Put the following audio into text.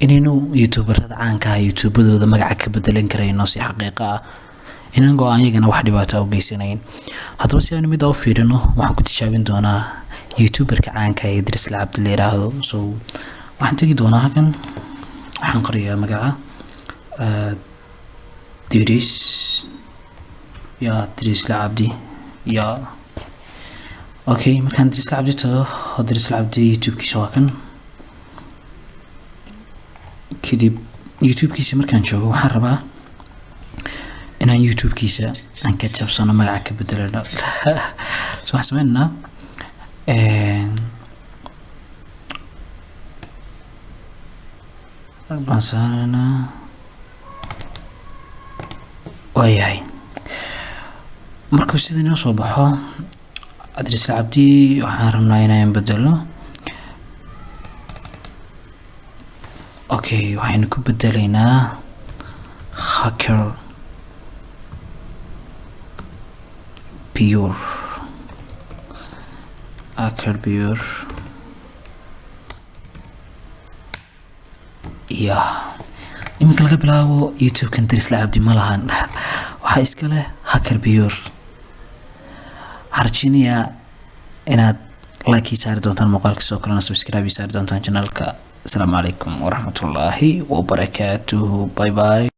inaynu youtuberada caanka ah youtubadooda magaca ka bedelan karayno si xaqiiqo ah inagoo ayagana wax dhibaato u geysanayn. haddaba si aanu mid u fiirino waxaan ku tijaabin doonaa youtuberka caanka ah ee Idris Abdi la yiraahdo. So waxaan tagi doonaa halkan, waxaan qoriyaa magaca Idris Abdi ya. okay, markaan Idris Abdi tago Idris Abdi youtube-kiisa waa kan. kadib youtube-kiisa markaan joogo waxaan rabaa inaan youtube-kiisa aan ka jabsano magaca ka bedelano. so waxaan sameynaa bansana waayahay. markuu sida inoo soo baxo Idris Abdi waxaan rabnaa inaan bedelo. okay, waxaynu ku bedelaynaa hacker pure ya. iminka laga bilaabo youtube-kan Idris Abdi ma lahan waxaa iska leh hacker pure. harjiniya inaad like saari doontaan muuqaalka, soo kalena subscribe saari doontaan channelka. السلام عليكم ورحمة الله وبركاته. باي باي.